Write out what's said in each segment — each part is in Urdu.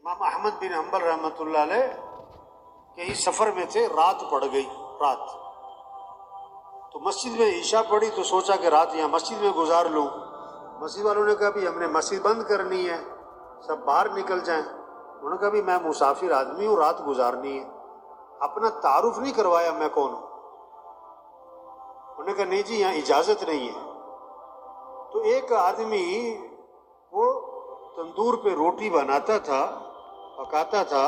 امام احمد بن حنبل رحمۃ اللہ علیہ کہیں سفر میں تھے، رات پڑ گئی، رات تو مسجد میں عشاء پڑی تو سوچا کہ رات یہاں مسجد میں گزار لوں۔ مسجد والوں نے کہا بھی ہم نے مسجد بند کرنی ہے، سب باہر نکل جائیں۔ انہوں نے کہا بھی میں مسافر آدمی ہوں، رات گزارنی ہے۔ اپنا تعارف نہیں کروایا میں کون ہوں۔ انہوں نے کہا نہیں جی یہاں اجازت نہیں ہے۔ تو ایک آدمی وہ تندور پہ روٹی بناتا تھا، پکاتا تھا،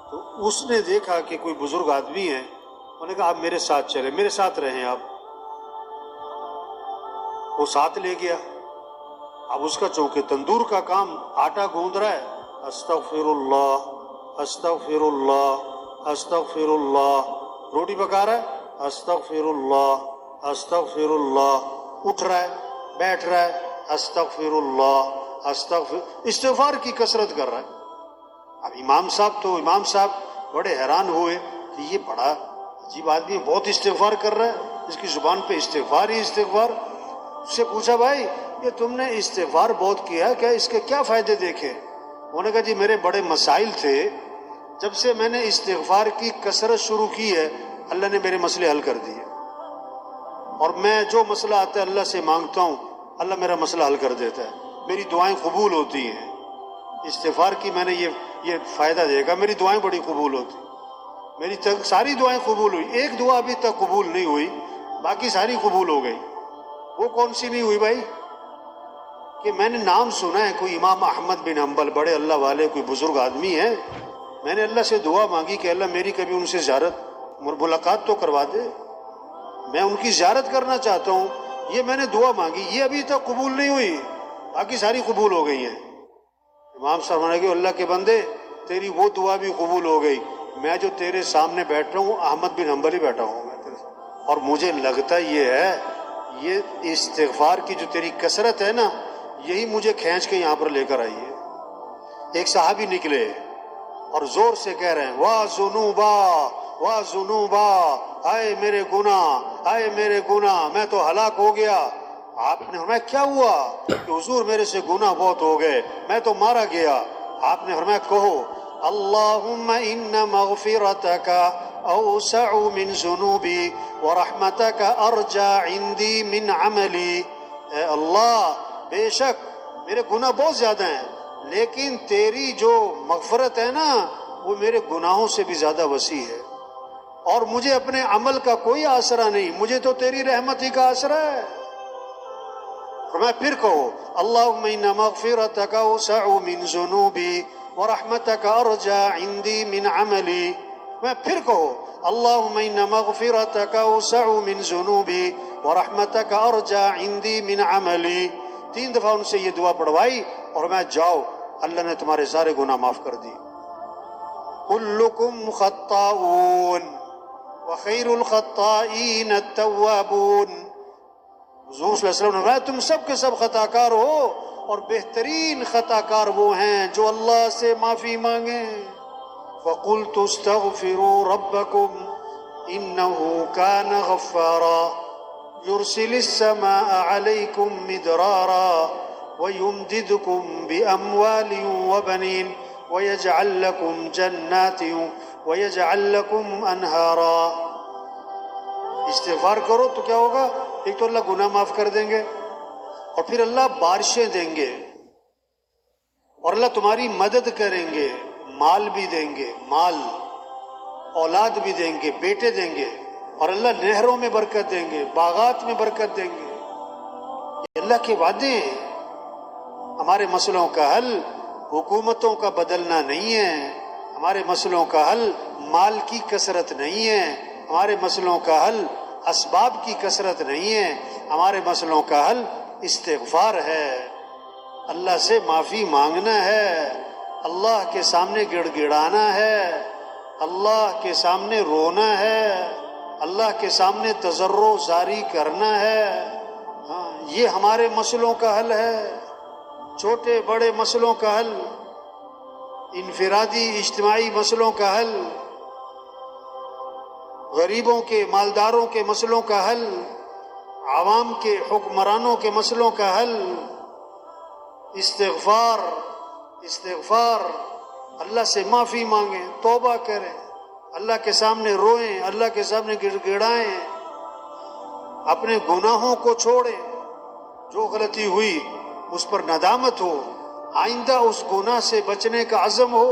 تو اس نے دیکھا کہ کوئی بزرگ آدمی ہے، انہوں نے کہا آپ میرے ساتھ چلیں، میرے ساتھ رہیں آپ۔ وہ ساتھ لے گیا۔ اب اس کا چونکہ تندور کا کام، آٹا گوندھ رہا ہے، استغفر اللہ استغفر اللہ استغفر اللہ، روٹی پکا رہا ہے، استغفر اللہ استغفر اللہ، اٹھ رہا ہے، بیٹھ رہا ہے، استغفر اللہ استغفار کی کثرت کر رہا ہے۔ اب امام صاحب بڑے حیران ہوئے کہ یہ بڑا عجیب آدمی ہے، بہت استغفار کر رہا ہے، اس کی زبان پہ استغفار ہی استغفار۔ اس سے پوچھا بھائی یہ تم نے استغفار بہت کیا ہے، کیا اس کے کیا فائدے دیکھے؟ انہوں نے کہا جی میرے بڑے مسائل تھے، جب سے میں نے استغفار کی کثرت شروع کی ہے اللہ نے میرے مسئلے حل کر دیے، اور میں جو مسئلہ آتا ہے اللہ سے مانگتا ہوں اللہ میرا مسئلہ حل کر دیتا ہے، میری دعائیں قبول ہوتی ہیں۔ استغفار کی میں نے یہ فائدہ دیکھا، میری دعائیں بڑی قبول ہوتی، میری ساری دعائیں قبول ہوئی، ایک دعا ابھی تک قبول نہیں ہوئی، باقی ساری قبول ہو گئی۔ وہ کون سی نہیں ہوئی بھائی؟ کہ میں نے نام سنا ہے کوئی امام احمد بن حنبل، بڑے اللہ والے، کوئی بزرگ آدمی ہے، میں نے اللہ سے دعا مانگی کہ اللہ میری کبھی ان سے زیارت ملاقات تو کروا دے، میں ان کی زیارت کرنا چاہتا ہوں، یہ میں نے دعا مانگی، یہ ابھی تک قبول نہیں ہوئی، باقی ساری قبول ہو گئی ہیں۔ امام صاحب نے کہا اللہ کے بندے تیری وہ دعا بھی قبول ہو گئی، میں جو تیرے سامنے بیٹھ رہا ہوں احمد بن حنبل ہی بیٹھا ہوں میں تیرے سامنے، اور مجھے لگتا یہ ہے یہ استغفار کی جو تیری کثرت ہے نا یہی مجھے کھینچ کے یہاں پر لے کر آئی ہے۔ ایک صحابی نکلے اور زور سے کہہ رہے ہیں واہ ذنوبا واہ ذنوبا، آئے میرے گناہ آئے میرے گناہ، میں تو ہلاک ہو گیا۔ آپ نے فرمایا کیا ہوا؟ کہ حضور میرے سے گناہ بہت ہو گئے، میں تو مارا گیا۔ آپ نے فرمایا کہو اللہم ان مغفرتک اوسع من ذنوبی ورحمتک ارجع عندی من عملی، اے اللہ بے شک میرے گناہ بہت زیادہ ہیں لیکن تیری جو مغفرت ہے نا وہ میرے گناہوں سے بھی زیادہ وسیع ہے، اور مجھے اپنے عمل کا کوئی آسرا نہیں، مجھے تو تیری رحمت ہی کا آسرا ہے۔ میں پھر کہو اللہم ان مغفرتک اوسع من ذنوبی ورحمتک ارجع عندی من عملی، میں پھر کہو اللہم ان مغفرتک اوسع من ذنوبی ورحمتک ارجع عندی من عملی۔ 3 دفعہ ان سے یہ دعا پڑھوائی اور میں جاؤ اللہ نے تمہارے سارے گناہ معاف کر دی۔ کلکم خطاؤون وخیر الخطائین التوابون، حضور صلی اللہ علیہ وسلم نے فرمایا تم سب کے سب خطا کار ہو اور بہترین خطا کار وہ ہیں جو اللہ سے معافی مانگیں۔ فقلت استغفروا ربکم انہ کان غفارا یرسل السماء علیکم مدرارا ویمددکم باموال وبنین ویجعل لکم جنات ویجعل لکم انہارا۔ استغفار کرو تو کیا ہوگا؟ ایک تو اللہ گناہ معاف کر دیں گے، اور پھر اللہ بارشیں دیں گے، اور اللہ تمہاری مدد کریں گے، مال بھی دیں گے، مال اولاد بھی دیں گے، بیٹے دیں گے، اور اللہ نہروں میں برکت دیں گے، باغات میں برکت دیں گے۔ یہ اللہ کے وعدے ہیں۔ ہمارے مسئلوں کا حل حکومتوں کا بدلنا نہیں ہے، ہمارے مسئلوں کا حل مال کی کثرت نہیں ہے، ہمارے مسئلوں کا حل اسباب کی کثرت نہیں ہے، ہمارے مسئلوں کا حل استغفار ہے، اللہ سے معافی مانگنا ہے، اللہ کے سامنے گڑ گڑانا ہے، اللہ کے سامنے رونا ہے، اللہ کے سامنے تضرع زاری کرنا ہے۔ ہاں یہ ہمارے مسئلوں کا حل ہے، چھوٹے بڑے مسئلوں کا حل، انفرادی اجتماعی مسئلوں کا حل، غریبوں کے مالداروں کے مسئلوں کا حل، عوام کے حکمرانوں کے مسئلوں کا حل، استغفار استغفار، اللہ سے معافی مانگیں، توبہ کریں، اللہ کے سامنے روئیں، اللہ کے سامنے گڑ گڑائیں، اپنے گناہوں کو چھوڑیں، جو غلطی ہوئی اس پر ندامت ہو، آئندہ اس گناہ سے بچنے کا عزم ہو،